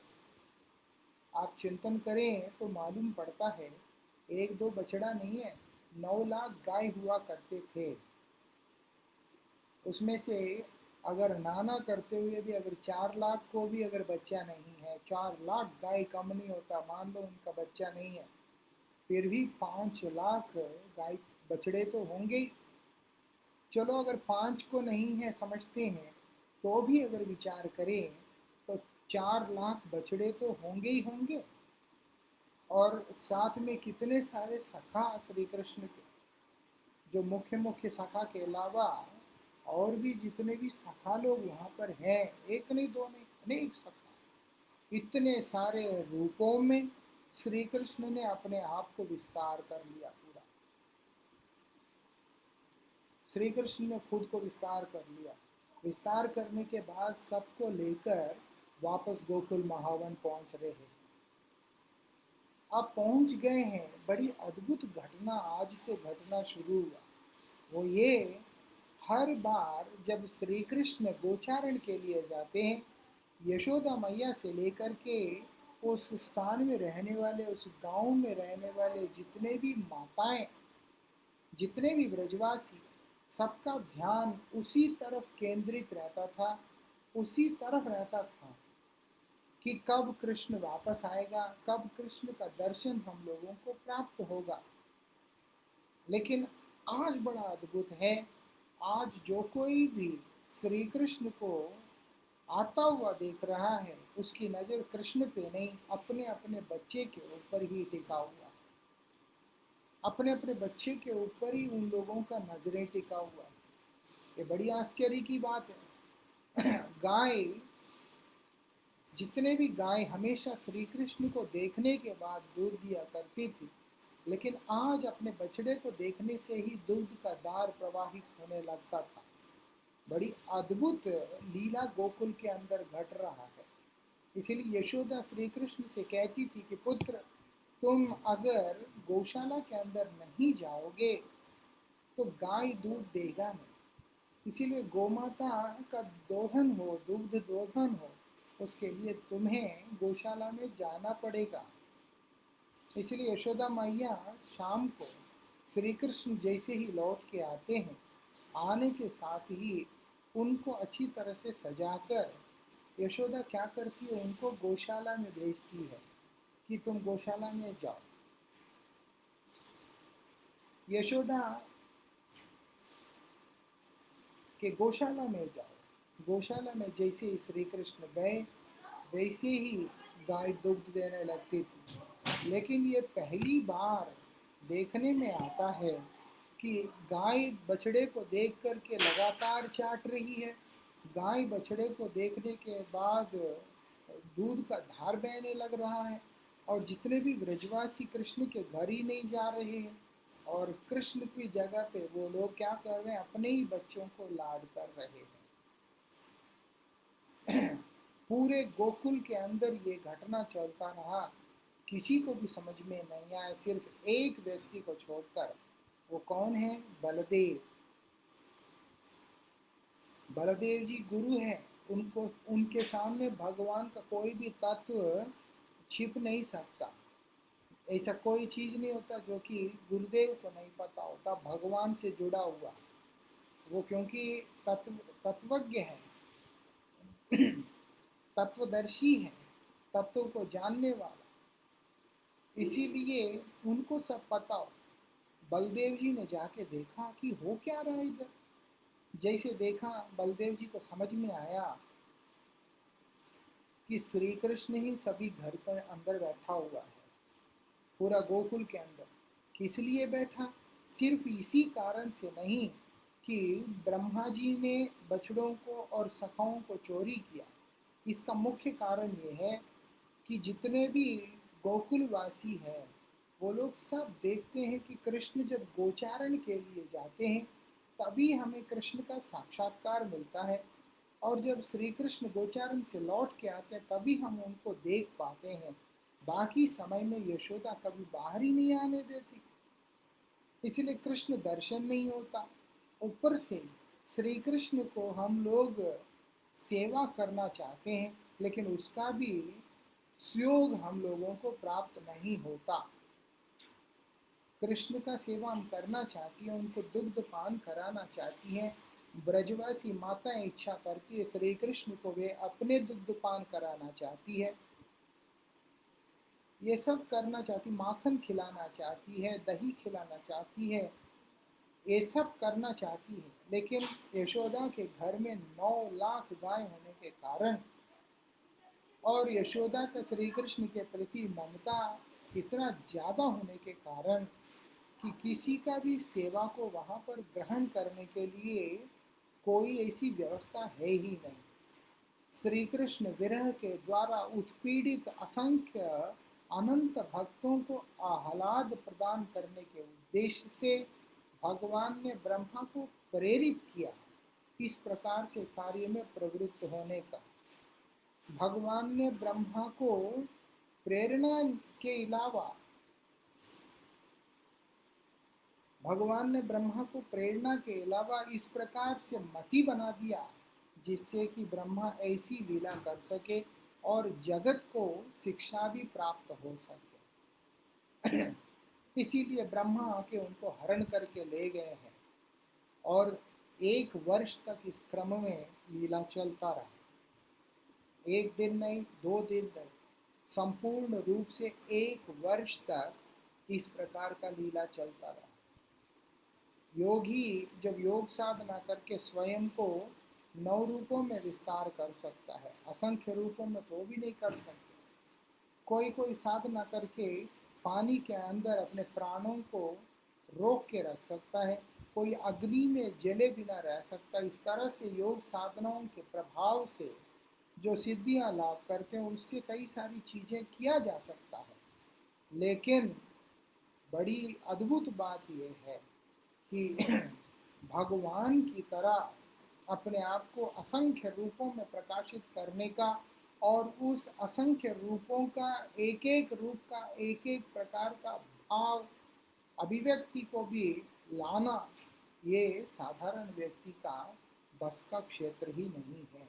A: आप चिंतन करें तो मालूम पड़ता है एक दो बछड़ा नहीं है, 9 लाख गाय हुआ करते थे। उसमें से अगर नाना करते हुए भी अगर 4 लाख को भी अगर बच्चा नहीं है, 4 लाख गाय कम नहीं होता, मान लो उनका बच्चा नहीं है, फिर भी 5 लाख गाय बछड़े तो होंगे ही। चलो अगर 5 को नहीं है समझते हैं, तो भी अगर विचार करें तो 4 लाख बछड़े तो होंगे ही होंगे। और साथ में कितने सारे सखा श्री कृष्ण के, जो मुख्य मुख्य सखा के अलावा और भी जितने भी सखा लोग वहाँ पर हैं, एक नहीं दो नहीं, अनेक सखा, इतने सारे रूपों में श्री कृष्ण ने अपने आप को विस्तार कर लिया पूरा। श्री कृष्ण ने खुद को विस्तार कर लिया। विस्तार करने के बाद सबको लेकर वापस गोकुल महावन पहुंच रहे हैं। अब पहुंच गए हैं, बड़ी अद्भुत घटना आज से घटना शुरू हुआ। वो ये, हर बार जब श्री कृष्ण गोचारण के लिए जाते हैं, यशोदा मैया से लेकर के उस स्थान में रहने वाले, उस गांव में रहने वाले जितने भी माताएं, जितने भी ब्रजवासी, सबका ध्यान उसी तरफ केंद्रित रहता था, उसी तरफ रहता था कि कब कृष्ण वापस आएगा, कब कृष्ण का दर्शन हम लोगों को प्राप्त होगा। लेकिन आज बड़ा अद्भुत है, आज जो कोई भी श्री कृष्ण को आता हुआ देख रहा है, उसकी नज़र कृष्ण पे नहीं, अपने अपने बच्चे के ऊपर ही टिका हुआ, अपने अपने बच्चे के ऊपर ही उन लोगों का नजरें टिका हुआ है। ये बड़ी आश्चर्य की बात है। गाय, जितने भी गाय हमेशा श्री कृष्ण को देखने के बाद दूध दिया करती थी, लेकिन आज अपने बछड़े को देखने से ही दूध का धार प्रवाहित होने लगता था। बड़ी अद्भुत लीला गोकुल के अंदर घट रहा है। इसीलिए यशोदा श्री कृष्ण से कहती थी कि पुत्र, तुम अगर गौशाला के अंदर नहीं जाओगे तो गाय दूध देगा नहीं। इसीलिए गोमाता का दोहन हो, दुग्ध दोहन हो, उसके लिए तुम्हें गौशाला में जाना पड़ेगा। इसलिए यशोदा मैया शाम को श्री कृष्ण जैसे ही लौट के आते हैं, आने के साथ ही उनको अच्छी तरह से सजाकर यशोदा क्या करती है, उनको गौशाला में भेजती है कि तुम गौशाला में जाओ। यशोदा के गौशाला में जाओ, गौशाला में जैसे ही श्री कृष्ण गए, वैसे ही गाय दुग्ध देने लगती थी। लेकिन ये पहली बार देखने में आता है कि गाय बछड़े को देख करके लगातार चाट रही है। गाय बछड़े को देखने के बाद दूध का धार बहने लग रहा है, और जितने भी ब्रजवासी कृष्ण के घर ही नहीं जा रहे हैं, और कृष्ण की जगह पे वो लोग क्या कर रहे हैं, अपने ही बच्चों को लाड कर रहे हैं। पूरे गोकुल के अंदर ये घटना चलता रहा, किसी को भी समझ में नहीं आया, सिर्फ एक व्यक्ति को छोड़कर। वो कौन है? बलदेव। बलदेव जी गुरु हैं, उनको, उनके सामने भगवान का कोई भी तत्व छिप नहीं सकता। ऐसा कोई चीज नहीं होता जो कि गुरुदेव को नहीं पता होता, भगवान से जुड़ा हुआ वो, क्योंकि तत्वज्ञ है, तत्वदर्शी है, तत्व को जानने वाला, इसीलिए उनको सब पता हो। बलदेव जी ने जाके देखा कि हो क्या रहा है इधर। जैसे देखा, बलदेव जी को समझ में आया कि श्री कृष्ण ही सभी घर के अंदर बैठा हुआ है, पूरा गोकुल के अंदर। किस लिए बैठा? सिर्फ इसी कारण से नहीं कि ब्रह्मा जी ने बछड़ों को और सखाओं को चोरी किया। इसका मुख्य कारण ये है कि जितने भी गोकुलवासी हैं, वो लोग सब देखते हैं कि कृष्ण जब गोचारण के लिए जाते हैं, तभी हमें कृष्ण का साक्षात्कार मिलता है, और जब श्री कृष्ण गोचारण से लौट के आते हैं तभी हम उनको देख पाते हैं। बाकी समय में यशोदा कभी बाहर ही नहीं आने देती, इसलिए कृष्ण दर्शन नहीं होता। ऊपर से श्री कृष्ण को हम लोग सेवा करना चाहते हैं, लेकिन उसका भी सुयोग हम लोगों को प्राप्त नहीं होता। कृष्ण का सेवा हम करना चाहती हैं, उनको दुग्ध पान कराना चाहती हैं। ब्रजवासी माताएं इच्छा करती है श्री कृष्ण को वे अपने दुग्ध पान कराना चाहती है, ये सब करना चाहती, माखन खिलाना चाहती है, दही खिलाना चाहती है, ये सब करना चाहती है। लेकिन यशोदा के घर में 9 लाख गाय होने के कारण, और यशोदा का श्री कृष्ण के प्रति ममता इतना ज़्यादा होने के कारण कि किसी का भी सेवा को वहाँ पर ग्रहण करने के लिए कोई ऐसी व्यवस्था है ही नहीं। श्री कृष्ण विरह के द्वारा उत्पीड़ित असंख्य अनंत भक्तों को आह्लाद प्रदान करने के उद्देश्य से भगवान ने ब्रह्मा को प्रेरित किया इस प्रकार से कार्य में प्रवृत्त होने का। भगवान ने ब्रह्मा को प्रेरणा के अलावा भगवान ने ब्रह्मा को प्रेरणा के अलावा इस प्रकार से मति बना दिया जिससे कि ब्रह्मा ऐसी लीला कर सके और जगत को शिक्षा भी प्राप्त हो सके। इसीलिए ब्रह्मा आके उनको हरण करके ले गए हैं, और 1 वर्ष तक इस क्रम में लीला चलता रहा। एक दिन नहीं, 2 दिन नहीं, संपूर्ण रूप से 1 वर्ष तक इस प्रकार का लीला चलता रहा। योगी जब योग साधना करके स्वयं को 9 रूपों में विस्तार कर सकता है, असंख्य रूपों में तो भी नहीं कर सकते। कोई कोई साधना करके पानी के अंदर अपने प्राणों को रोक के रख सकता है, कोई अग्नि में जले बिना रह सकता है। इस तरह से योग साधनाओं के प्रभाव से जो सिद्धियां लाभ करते हैं उससे कई सारी चीजें किया जा सकता है। लेकिन बड़ी अद्भुत बात यह है कि भगवान की तरह अपने आप को असंख्य रूपों में प्रकाशित करने का और उस असंख्य रूपों का एक एक रूप का एक एक प्रकार का भाव अभिव्यक्ति को भी लाना, ये साधारण व्यक्ति का बस का क्षेत्र ही नहीं है।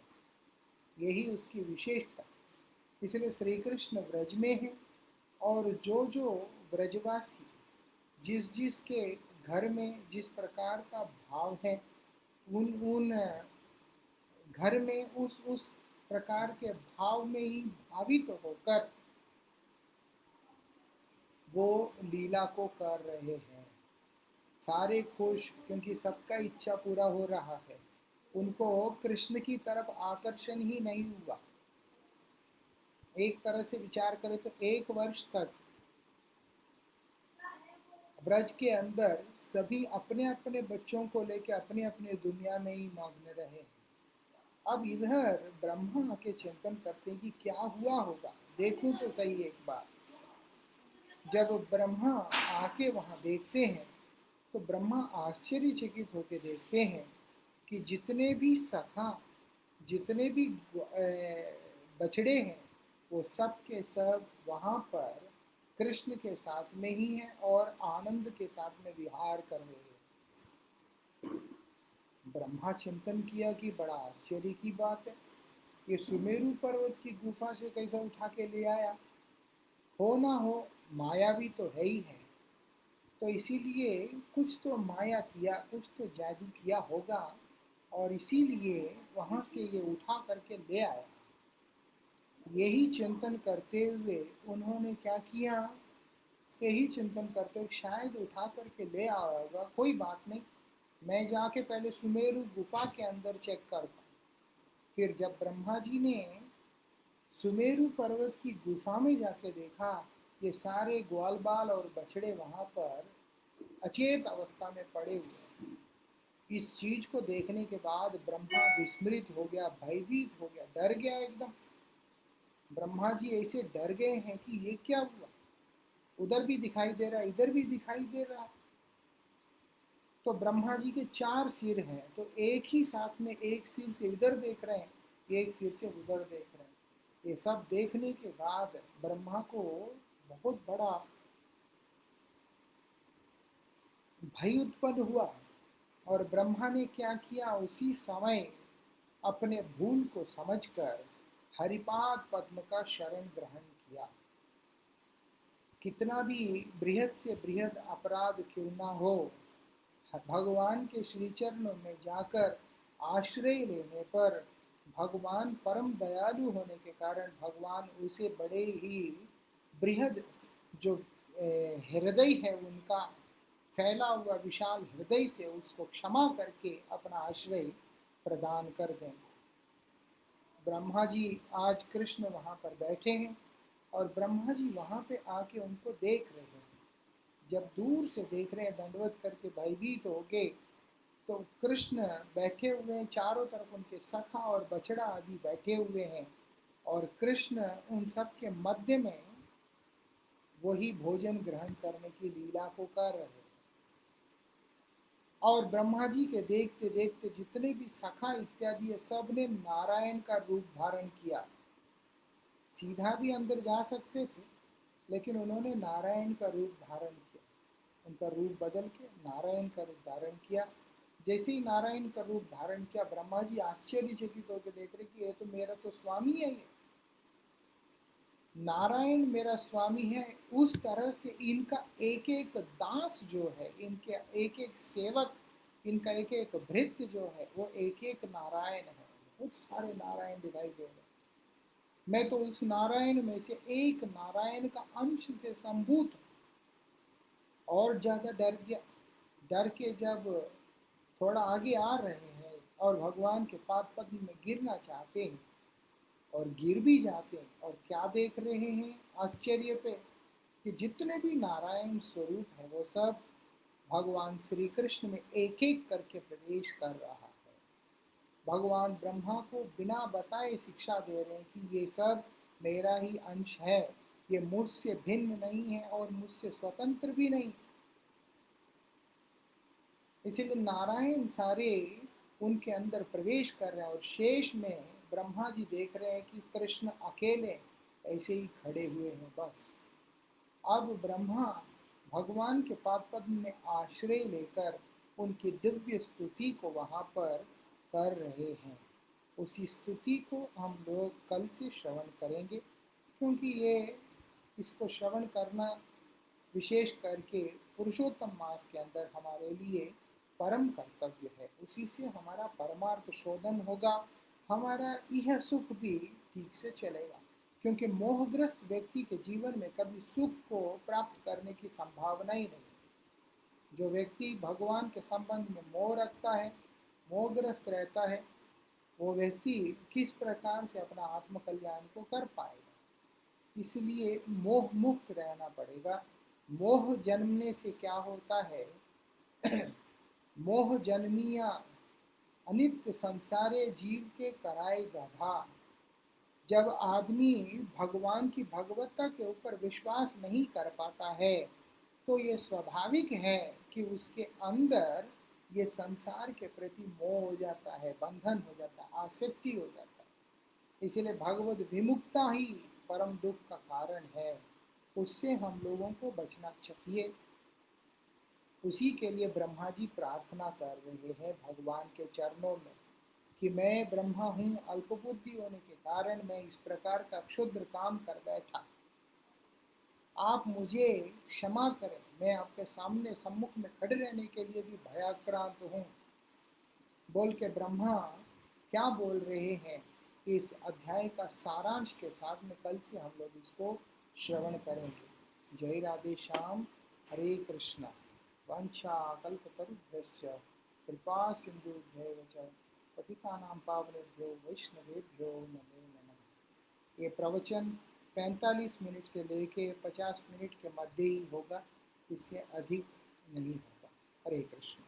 A: यही उसकी विशेषता। इसलिए श्री कृष्ण ब्रज में है और जो जो ब्रजवासी जिस जिस के घर में जिस प्रकार का भाव है, उन उन घर में उस प्रकार के भाव में ही भावित होकर वो लीला को कर रहे हैं। सारे खुश क्योंकि सबका इच्छा पूरा हो रहा है, उनको कृष्ण की तरफ आकर्षण ही नहीं हुआ। एक तरह से विचार करें तो 1 वर्ष तक ब्रज के अंदर सभी अपने अपने बच्चों को लेकर अपने अपने दुनिया में ही मग्न रहे। अब इधर ब्रह्मा के चिंतन करते हैं कि क्या हुआ होगा, देखूं तो सही एक बार। जब ब्रह्मा आके वहां देखते हैं तो ब्रह्मा आश्चर्यचकित होकर देखते हैं कि जितने भी सखा, जितने भी बछड़े हैं, वो सब के सब वहां पर कृष्ण के साथ में ही हैं और आनंद के साथ में विहार कर रहे हैं। ब्रह्मा चिंतन किया कि बड़ा आश्चर्य की बात है, ये सुमेरु पर्वत की गुफा से कैसा उठा के ले आया? हो ना हो माया भी तो है ही है, तो इसीलिए कुछ तो माया किया, कुछ तो जादू किया होगा और इसीलिए वहां से ये उठा करके ले आया। यही चिंतन करते हुए उन्होंने क्या किया, यही चिंतन करते हुए शायद उठा करके ले आया होगा, कोई बात नहीं, मैं जाके पहले सुमेरु गुफा के अंदर चेक करता। फिर जब ब्रह्मा जी ने सुमेरु पर्वत की गुफा में जाके देखा, ये सारे ग्वाल बाल और बछड़े वहां पर अचेत अवस्था में पड़े हुए हैं। इस चीज को देखने के बाद ब्रह्मा विस्मृत हो गया, भयभीत हो गया, डर गया एकदम। ब्रह्मा जी ऐसे डर गए हैं कि ये क्या हुआ, उधर भी दिखाई दे रहा है, इधर भी दिखाई दे रहा है। तो ब्रह्मा जी के 4 सिर हैं, तो एक ही साथ में एक सिर से इधर देख रहे हैं, एक सिर से उधर देख रहे हैं। ये सब देखने के बाद ब्रह्मा को बहुत बड़ा भय उत्पन्न हुआ और ब्रह्मा ने क्या किया, उसी समय अपने भूल को समझकर हरिपाद पद्म का शरण ग्रहण किया। कितना भी बृहद से बृहद अपराध क्यों ना हो, भगवान के श्री चरणों में जाकर आश्रय लेने पर भगवान परम दयालु होने के कारण भगवान उसे बड़े ही बृहद जो हृदय है उनका फैला हुआ विशाल हृदय से उसको क्षमा करके अपना आश्रय प्रदान कर दें। ब्रह्मा जी आज कृष्ण वहाँ पर बैठे हैं और ब्रह्मा जी वहाँ पे आके उनको देख रहे हैं। जब दूर से देख रहे हैं दंडवत करके भयभीत हो गए, तो कृष्ण बैठे हुए हैं, चारों तरफ उनके सखा और बछड़ा आदि बैठे हुए हैं और कृष्ण उन सब के मध्य में वही भोजन ग्रहण करने की लीला को कर रहे हैं। और ब्रह्मा जी के देखते देखते जितने भी सखा इत्यादि है सब ने नारायण का रूप धारण किया। सीधा भी अंदर जा सकते थे लेकिन उन्होंने नारायण का रूप धारण किया, उनका रूप बदल के नारायण का रूप धारण किया। जैसे ही नारायण का रूप धारण किया, ब्रह्मा जी आश्चर्यचकित होकर देख रहे कि ये तो मेरा तो स्वामी है, ये नारायण मेरा स्वामी है। उस तरह से इनका एक एक दास जो है, इनके एक एक सेवक, इनका एक एक भृत्य जो है वो एक एक नारायण है। बहुत सारे नारायण दिखाई दे रहे हैं। मैं तो उस नारायण में से एक नारायण का अंश से संभूत हूँ। और ज्यादा डर गया। डर के जब थोड़ा आगे आ रहे हैं और भगवान के पाद पद्म में गिरना चाहते हैं और गिर भी जाते हैं, और क्या देख रहे हैं आश्चर्य पे, कि जितने भी नारायण स्वरूप है वो सब भगवान श्री कृष्ण में एक एक करके प्रवेश कर रहा है। भगवान ब्रह्मा को बिना बताए शिक्षा दे रहे हैं कि ये सब मेरा ही अंश है, ये मुझसे भिन्न नहीं है और मुझसे स्वतंत्र भी नहीं। इसीलिए नारायण सारे उनके अंदर प्रवेश कर रहे हैं, और शेष में ब्रह्मा जी देख रहे हैं कि कृष्ण अकेले ऐसे ही खड़े हुए हैं बस। अब ब्रह्मा भगवान के पाद पद्म में आश्रय लेकर उनकी दिव्य स्तुति को वहां पर कर रहे हैं। उसी स्तुति को हम लोग कल से श्रवण करेंगे, क्योंकि ये इसको श्रवण करना विशेष करके पुरुषोत्तम मास के अंदर हमारे लिए परम कर्तव्य है। उसी से हमारा परमार्थ शोधन होगा, हमारा यह सुख भी ठीक से चलेगा। क्योंकि मोहग्रस्त व्यक्ति के जीवन में कभी सुख को प्राप्त करने की संभावना ही नहीं। जो व्यक्ति भगवान के संबंध में मोह रखता है, मोहग्रस्त रहता है, वो व्यक्ति किस प्रकार से अपना आत्म कल्याण को कर पाएगा। इसलिए मोह मुक्त रहना पड़ेगा। मोह जन्मने से क्या होता है? मोह जन्मिया अनित्य संसारे जीव के कराए गधा। जब आदमी भगवान की भगवत्ता के ऊपर विश्वास नहीं कर पाता है, तो ये स्वाभाविक है कि उसके अंदर ये संसार के प्रति मोह हो जाता है, बंधन हो जाता है, आसक्ति हो जाता है। इसलिए भगवत विमुक्ता ही परम दुख का कारण है। उससे हम लोगों को बचना चाहिए। उसी के लिए ब्रह्मा जी प्रार्थना कर रहे हैं भगवान के चरणों में कि मैं ब्रह्मा हूँ, अल्पबुद्धि होने के कारण मैं इस प्रकार का क्षुद्र काम कर बैठा, आप मुझे क्षमा करें। मैं आपके सामने सम्मुख में खड़े रहने के लिए भी भयाक्रांत हूँ। बोल के ब्रह्मा क्या बोल रहे हैं, इस अध्याय का सारांश के साथ में कल से हम लोग इसको श्रवण करेंगे। जय राधे श्याम। हरे कृष्णा। वंशा कल्पतरुभ्यश्च कृपा सिंधुभ्यैव च पतितानां पावनेभ्यो वैष्णवेभ्यो नमो नमः। ये प्रवचन 45 मिनट से लेके 50 मिनट के मध्य ही होगा, इससे अधिक नहीं होगा। हरे कृष्ण।